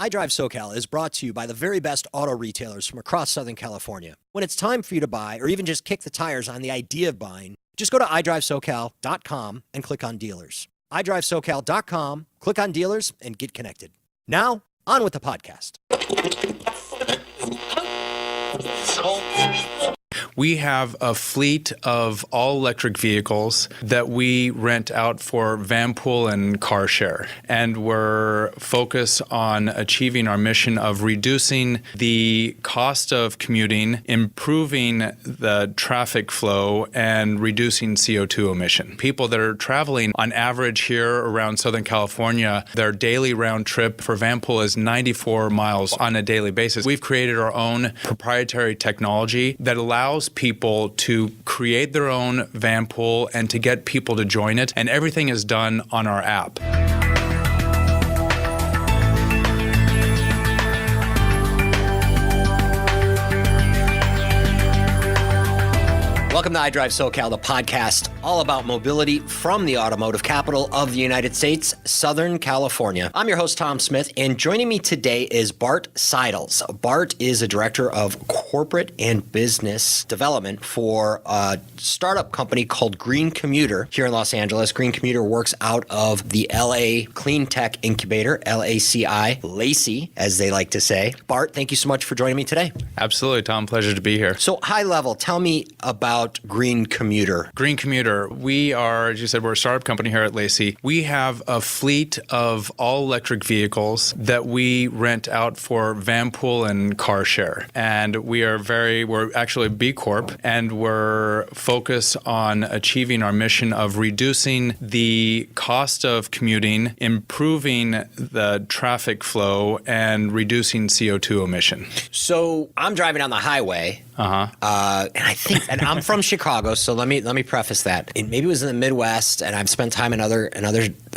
iDriveSoCal is brought to you by the very best auto retailers from across Southern California. When it's time for you to buy, or even just kick the tires on the idea of buying, just go to iDriveSoCal.com and click on dealers. iDriveSoCal.com, click on dealers, and get connected. Now, on with the podcast. We have a fleet of all-electric vehicles that we rent out for van pool and car share. And we're focused on achieving our mission of reducing the cost of commuting, improving the traffic flow, and reducing CO2 emission. People that are traveling on average here around Southern California, their daily round trip for van pool is 94 miles on a daily basis. We've created our own proprietary technology that allows people to create their own van pool and to get people to join it, and everything is done on our app. Welcome to iDriveSoCal, the podcast all about mobility from the automotive capital of the United States, Southern California. I'm your host, Tom Smith, and joining me today is Bart Seidels. Bart is a director of corporate and business development for a startup company called Green Commuter here in Los Angeles. Green Commuter works out of the LA Clean Tech Incubator, LACI, as they like to say. Bart, thank you so much for joining me today. Absolutely, Tom. Pleasure to be here. So high level, tell me about Green Commuter. Green Commuter, we are, as you said, we're a startup company here at LACI. We have a fleet of all-electric vehicles that we rent out for van pool and car share. And we're actually a B Corp, and we're focused on achieving our mission of reducing the cost of commuting, improving the traffic flow, and reducing CO2 emission. So I'm driving on the highway. And I think, and I'm from Chicago, so let me preface that. And maybe it was in the Midwest, and I've spent time in other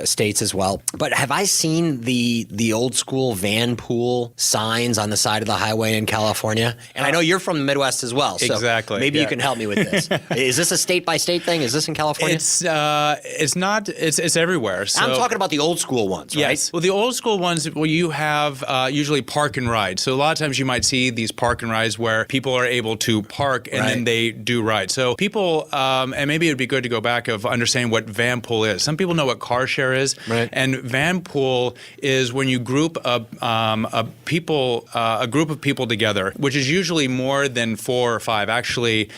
states as well. But have I seen the old school van pool signs on the side of the highway in California? And I know you're from the Midwest as well, so exactly. Maybe you can help me with this. Is this a state by state thing? Is this in California? It's not. It's everywhere. So, I'm talking about the old school ones, right? Yes. Well, the old school ones, you have usually park and ride. So a lot of times you might see these park and rides where people are able to park and then they do ride. So people, and maybe it'd be good to go back of understanding what van pool is. Some people know what car share is, and van pool is when you group a group of people together, which is usually more than 4 or 5. Actually,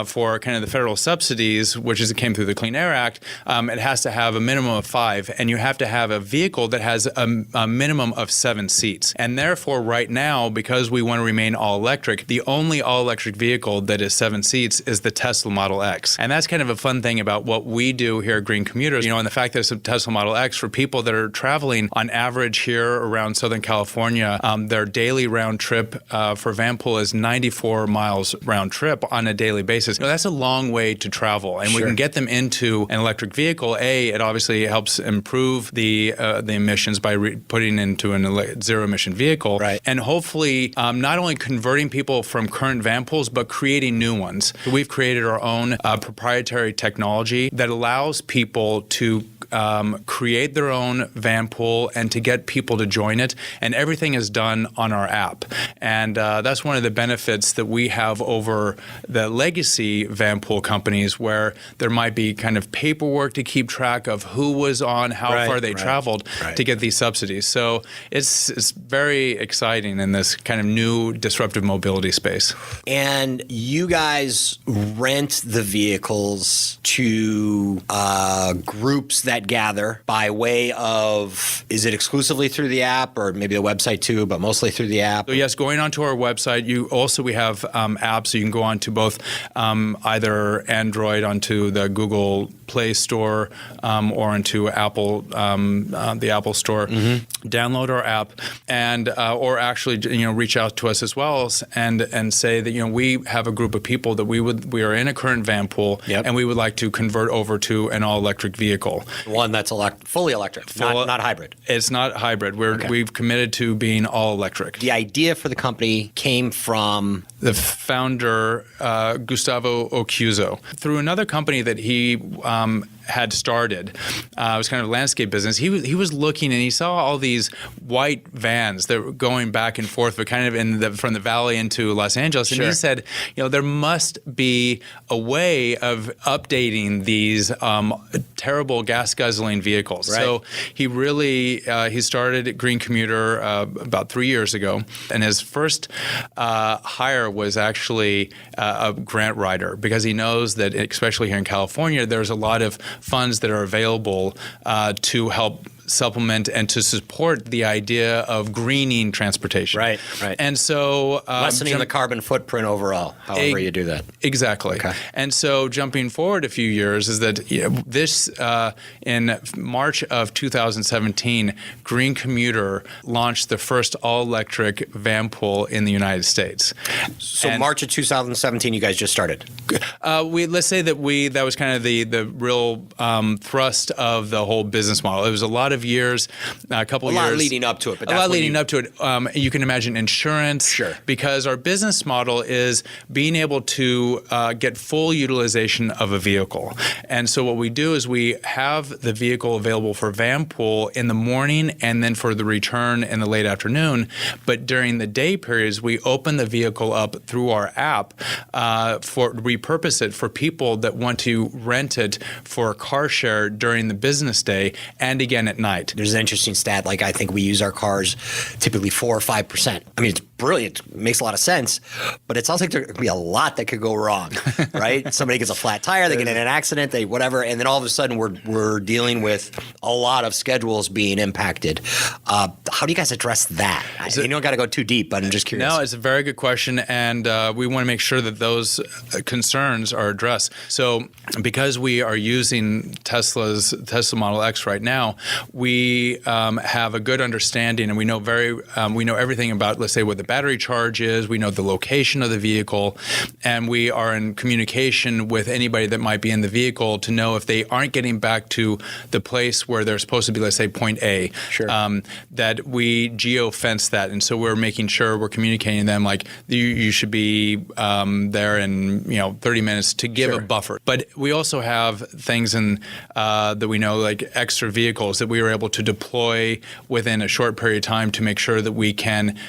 for kind of the federal subsidies, which came through the Clean Air Act, it has to have a minimum of 5, and you have to have a vehicle that has a minimum of 7 seats. And therefore, right now, because we want to remain all electric, the only all electric vehicle that is 7 seats is the Tesla Model X. And that's kind of a fun thing about what we do here at Green Commuters, and the fact that it's a Tesla Model X for people that are traveling on average here around Southern California, their daily round trip for van pool is 94 miles round trip on a daily basis. That's a long way to travel, and we can get them into an electric vehicle. It obviously helps improve the emissions by putting into a zero emission vehicle, and hopefully not only converting people from current van pools, but creating new ones. We've created our own proprietary technology that allows people to create their own van pool and to get people to join it, and everything is done on our app. And that's one of the benefits that we have over the legacy van pool companies, where there might be kind of paperwork to keep track of who was on, how far they traveled to get these subsidies. So it's very exciting in this kind of new disruptive mobility space. And you guys rent the vehicles to groups that gather by way of, is it exclusively through the app, or maybe the website too, but mostly through the app? So yes, going onto our website, we have apps, so you can go onto both either Android, onto the Google Play Store, or into Apple, the Apple Store. Download our app, and or actually reach out to us as well, and say that we have a group of people that we are in a current van pool, and we would like to convert over to an all electric vehicle. One that's fully electric, not hybrid. It's not hybrid. We've committed to being all electric. The idea for the company came from the founder, Gustavo Ocuzzo, through another company that he had started. It was kind of a landscape business. He was looking and he saw all these white vans that were going back and forth, but kind of from the valley into Los Angeles. And he said, there must be a way of updating these terrible gas guzzling vehicles. Right. So he really he started Green Commuter about 3 years ago, and his first hire was actually a grant writer, because he knows that, especially here in California, there's a lot of funds that are available to help supplement and to support the idea of greening transportation. Right. And so lessening the carbon footprint overall, however you do that. Exactly. Okay. And so jumping forward a few years is that this in March of 2017, Green Commuter launched the first all-electric van pool in the United States. So March of 2017, you guys just started. Let's say that was kind of the real thrust of the whole business model. It was a lot of years, a couple years. A lot leading up to it. But a lot leading up to it. You can imagine insurance. Sure. Because our business model is being able to get full utilization of a vehicle. And so what we do is we have the vehicle available for van pool in the morning and then for the return in the late afternoon. But during the day periods, we open the vehicle up through our app repurpose it for people that want to rent it for car share during the business day and again at night. There's an interesting stat. Like, I think we use our cars typically 4 or 5%. I mean, it's brilliant. It makes a lot of sense. But it sounds like there could be a lot that could go wrong, right? Somebody gets a flat tire, they get in an accident, they whatever, and then all of a sudden we're dealing with a lot of schedules being impacted. How do you guys address that? You don't got to go too deep, but I'm just curious. No, it's a very good question, and we want to make sure that those concerns are addressed. So because we are using Tesla Model X right now, we have a good understanding, and we know everything about, let's say, what the battery charge is. We know the location of the vehicle, and we are in communication with anybody that might be in the vehicle to know if they aren't getting back to the place where they're supposed to be, let's say point A, sure. That we geo-fence that. And so we're making sure we're communicating to them like you should be there in 30 minutes to give sure. a buffer. But we also have things that we know, like extra vehicles that we were able to deploy within a short period of time to make sure that we can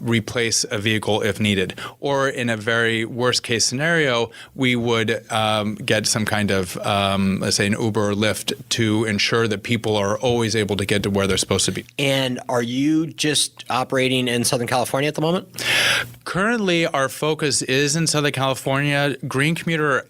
replace a vehicle if needed. Or in a very worst case scenario, we would get some kind of, let's say, an Uber or Lyft to ensure that people are always able to get to where they're supposed to be. And are you just operating in Southern California at the moment? Currently, our focus is in Southern California. Green Commuter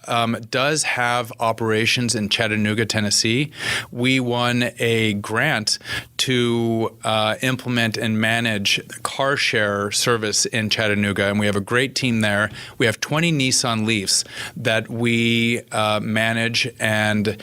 does have operations in Chattanooga, Tennessee. We won a grant to implement and manage car share service in Chattanooga, and we have a great team there. We have 20 Nissan Leafs that we manage, and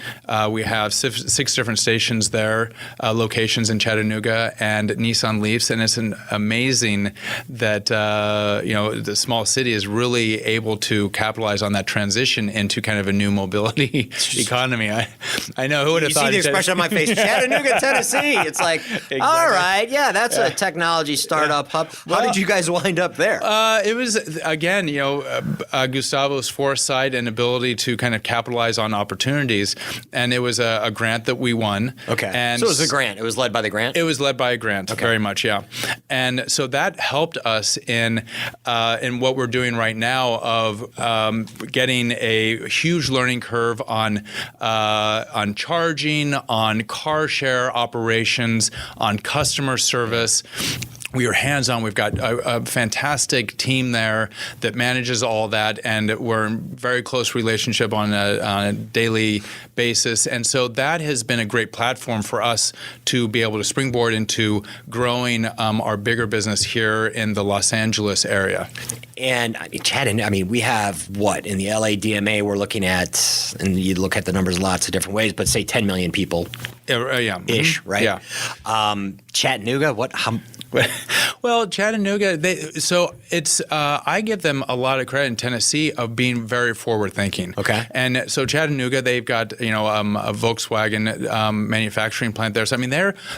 we have 6 different stations there, locations in Chattanooga and Nissan Leafs, and it's amazing that the small city is really able to capitalize on that transition into kind of a new mobility economy. I know, who would have you thought? See the expression on my face, Chattanooga, Tennessee. It's like, exactly. All right, yeah, that's a technology startup hub. How did you guys wind up there? It was, again, Gustavo's foresight and ability to kind of capitalize on opportunities, and it was a grant that we won. Okay, and so it was a grant. It was led by the grant? It was led by a grant, okay. Very much, yeah. And so that helped us in what we're doing right now of getting a huge learning curve on charging, on car share operations, on customer service. We are hands-on. We've got a fantastic team there that manages all that, and we're in very close relationship on a daily basis. And so that has been a great platform for us to be able to springboard into growing our bigger business here in the Los Angeles area. And Chattanooga, we have what in the LA DMA we're looking at, and you look at the numbers lots of different ways, but say 10 million people, yeah, ish, right? Yeah. Chattanooga, what? Well, Chattanooga, I give them a lot of credit in Tennessee of being very forward thinking. Okay. And so Chattanooga, they've got a Volkswagen manufacturing plant there. So I mean,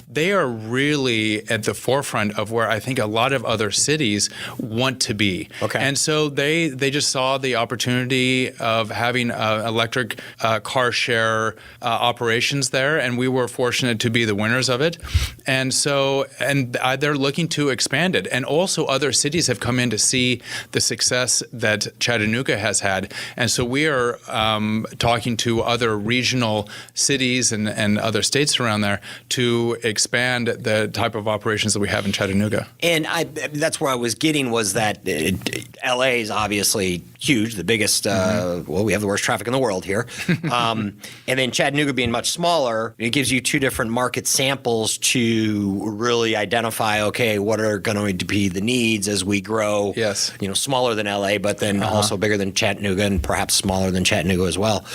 they are really at the forefront of where I think a lot of other cities want to be. Okay. And so they just saw the opportunity of having electric car share operations there, and we were fortunate to be the winners of it. And so they're looking to expand it. And also other cities have come in to see the success that Chattanooga has had. And so we are talking to other regional cities and other states around there to expand the type of operations that we have in Chattanooga. And that's where I was getting was that LA is obviously huge, the biggest, well, we have the worst traffic in the world here. And then Chattanooga being much smaller, it gives you two different market samples to really identify, okay, what are going to be the needs as we grow, Yes. Smaller than LA, but then also bigger than Chattanooga and perhaps smaller than Chattanooga as well.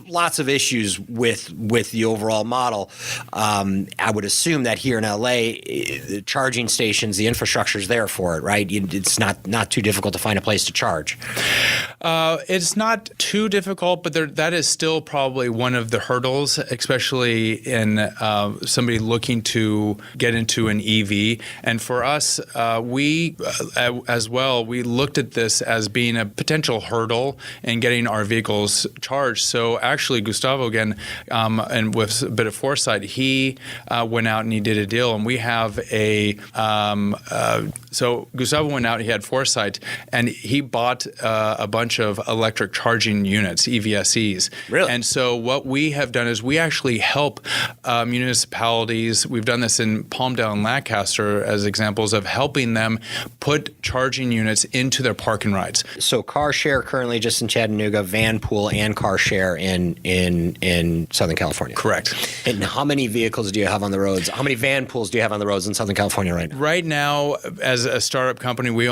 Lots of issues with the overall model. I would assume that here in LA, the charging stations, the infrastructure is there for it, right? It's not too difficult to find a place to charge. It's not too difficult, but that is still probably one of the hurdles, especially in somebody looking to get into an EV. And for us, we looked at this as being a potential hurdle in getting our vehicles charged. So actually, Gustavo, again, and with a bit of foresight, he went out and he did a deal. And we have so Gustavo went out, he had foresight, and he bought a bunch of electric charging units, EVSEs. Really? And so what we have done is we actually help municipalities. We've done this in Palmdale and Lancaster as examples of helping them put charging units into their parking rides. So car share currently just in Chattanooga, van pool and car share in Southern California. Correct. And how many vehicles do you have on the roads? How many van pools do you have on the roads in Southern California right now? Right now, as a startup company, we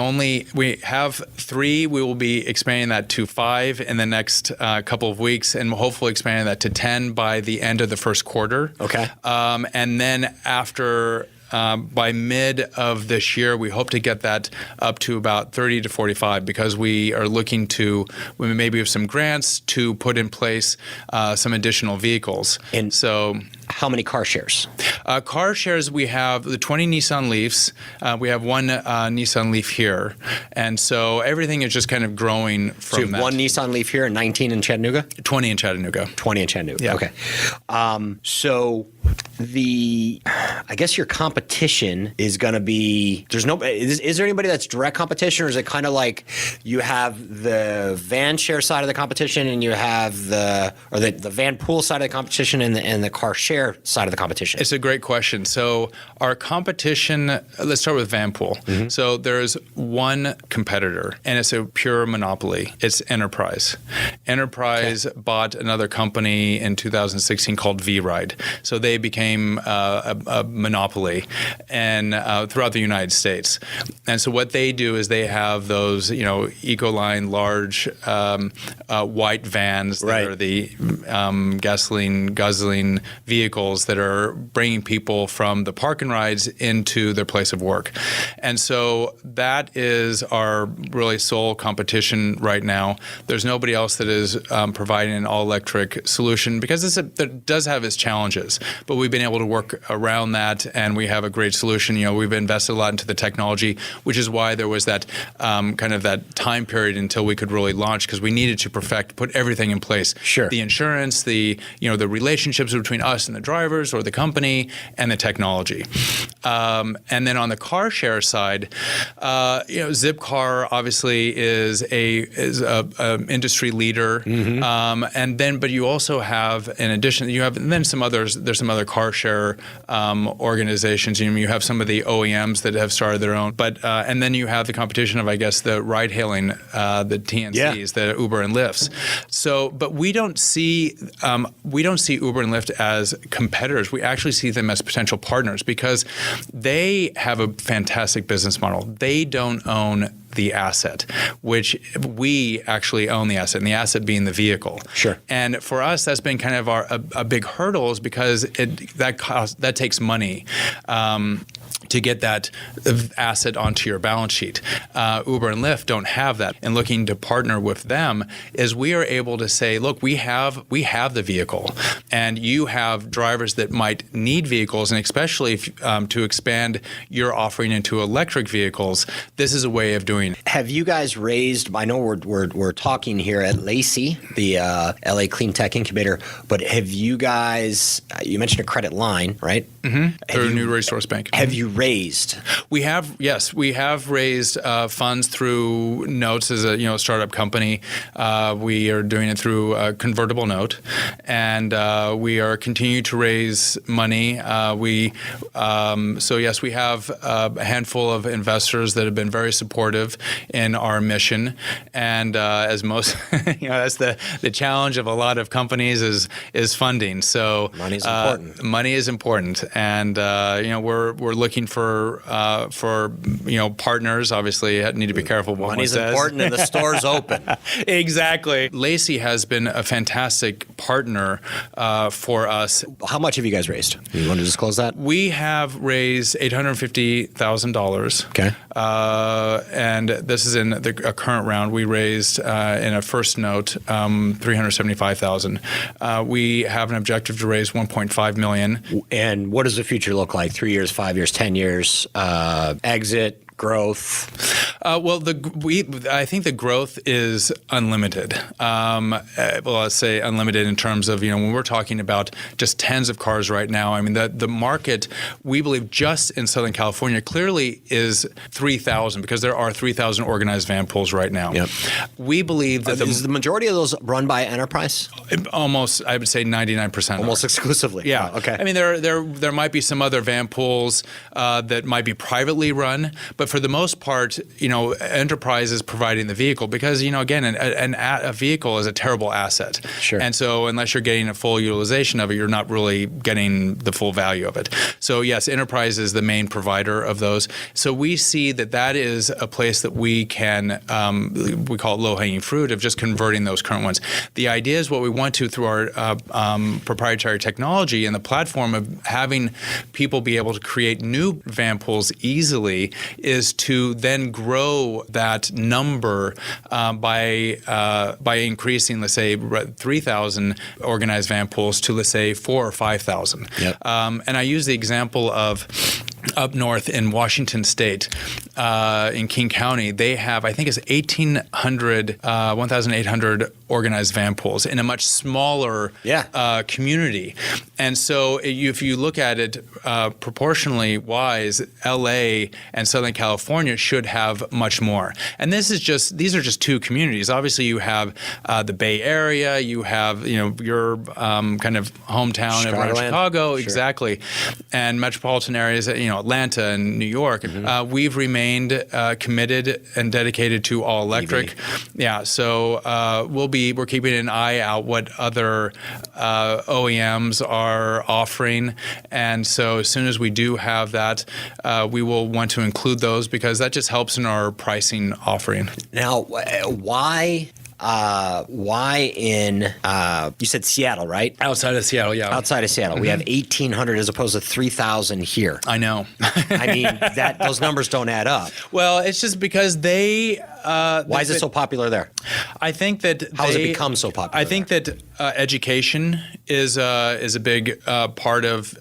have 3. We will be expanding that to 5 in the next couple of weeks, and hopefully expanding that to 10 by the end of the first quarter. Okay. And then after by mid of this year, we hope to get that up to about 30 to 45 because we are looking to maybe have some grants to put in place some additional vehicles. And so, how many car shares? Car shares, we have the 20 Nissan Leafs. We have one Nissan Leaf here. And so everything is just kind of growing from so you have that. one Nissan Leaf here and 19 in Chattanooga? 20 in Chattanooga. 20 in Chattanooga. Yeah. Okay. So I guess your competition is going to be, is there anybody that's direct competition, or is it kind of like you have the van share side of the competition and you have the van pool side of the competition and the car share side of the competition? It's a great question. So our competition, let's start with van pool. Mm-hmm. So there's one competitor and it's a pure monopoly. It's Enterprise. Enterprise bought another company in 2016 called V-Ride. So they became a monopoly and throughout the United States. And so what they do is they have those, Ecoline large white vans that are the gasoline guzzling vehicles that are bringing people from the park and rides into their place of work. And so that is our really sole competition right now. There's nobody else that is providing an all-electric solution because it does have its challenges, but we've been able to work around that, and we have a great solution. We've invested a lot into the technology, which is why there was that kind of that time period until we could really launch, because we needed to put everything in place. Sure. The insurance, the relationships between us and the drivers or the company, and the technology. And then on the car share side, Zipcar obviously is a industry leader. Mm-hmm. But you also have, in addition, there's some other car share organizations. You have some of the OEMs that have started their own, and then you have the competition of, I guess, the ride-hailing, the TNCs, the Uber and Lyfts. So, but we don't see Uber and Lyft as competitors. We actually see them as potential partners because they have a fantastic business model. They don't own the asset, which we actually own the asset, and the asset being the vehicle. Sure. And for us, that's been kind of a big hurdle, is because that takes money. to get that asset onto your balance sheet. Uber and Lyft don't have that. And looking to partner with them is we are able to say, look, we have the vehicle, and you have drivers that might need vehicles, and especially to expand your offering into electric vehicles. This is a way of doing it. Have you guys raised? I know we're talking here at LACI, the LA Clean Tech Incubator, but have you guys? You mentioned a credit line, right? Mm-hmm. Through New Resource Bank. Have you raised? We have, yes, we have raised funds through notes as a startup company. We are doing it through a convertible note, and we are continuing to raise money. So yes, we have a handful of investors that have been very supportive in our mission, and as most, that's the challenge of a lot of companies is funding. So money's important. Money is important, and we're looking for partners. Obviously, need to be careful what money's one says. Important, and the store's open. Exactly. LACI has been a fantastic partner for us. How much have you guys raised? You want to disclose that? We have raised $850,000. Okay. And this is in a current round. We raised in a first note $375,000. We have an objective to raise $1.5 million. And what does the future look like? 3 years, 5 years, 10 years? Exit? Growth? I think the growth is unlimited. Let's say unlimited in terms of, when we're talking about just tens of cars right now. I mean, the market, we believe, just in Southern California clearly is 3,000, because there are 3,000 organized van pools right now. Yep. We believe that is the majority of those run by enterprise? Almost, I would say 99%. Almost exclusively. Yeah. Oh, okay. I mean, there might be some other van pools that might be privately run, but for the most part, enterprise is providing the vehicle because, again, a vehicle is a terrible asset. Sure. And so unless you're getting a full utilization of it, you're not really getting the full value of it. So yes, enterprise is the main provider of those. So we see that is a place that we can, we call it low-hanging fruit of just converting those current ones. The idea is what we want to, through our proprietary technology and the platform of having people be able to create new van pools easily, is to then grow that number by increasing, let's say, 3,000 organized van pools to, let's say, 4,000 or 5,000. Yep. And I use the example of up north in Washington State, in King County, they have, I think it's 1,800 organized van pools in a much smaller community. And so if you look at it proportionally wise, LA and Southern California should have much more. And these are just two communities. Obviously, you have the Bay Area, you have your kind of hometown around Chicago, sure. Exactly, and metropolitan areas, Atlanta and New York. Mm-hmm. We've remained committed and dedicated to all electric. EV. Yeah, so we're keeping an eye out what other OEMs are offering, and so as soon as we do have that, we will want to include those because that just helps in our pricing offering. Now, why in you said Seattle, right? Outside of Seattle, yeah. Outside of Seattle, we have 1,800 as opposed to 3,000 here. I know. I mean, those numbers don't add up. Well, it's just because they. Why is it so popular there? I think that how has it become so popular? I think that education is a big part of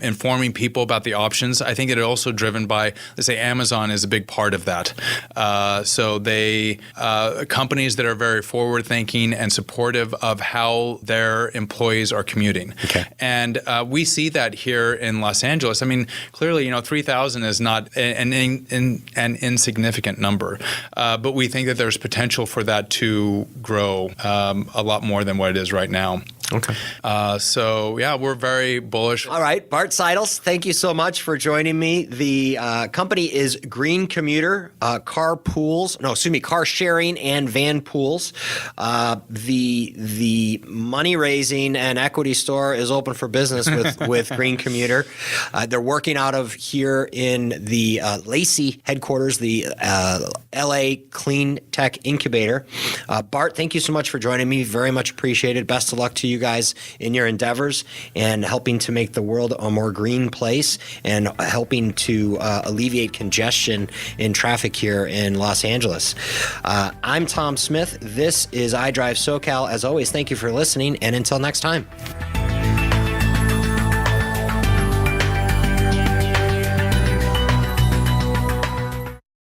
informing people about the options. I think that it's also driven by, let's say, Amazon is a big part of that. So companies that are very forward-thinking and supportive of how their employees are commuting. Okay. And we see that here in Los Angeles. I mean, clearly, 3,000 is not an insignificant number. But we think that there's potential for that to grow a lot more than what it is right now. Okay. So, yeah, we're very bullish. All right. Bart Seidels, thank you so much for joining me. The company is Green Commuter, car sharing and van pools. The money raising and equity store is open for business with Green Commuter. They're working out of here in the LACI headquarters, the LA Clean Tech Incubator. Bart, thank you so much for joining me. Very much appreciated. Best of luck to you guys in your endeavors and helping to make the world a more green place and helping to alleviate congestion in traffic here in Los Angeles. I'm Tom Smith. This is iDriveSoCal. As always, thank you for listening, and until next time.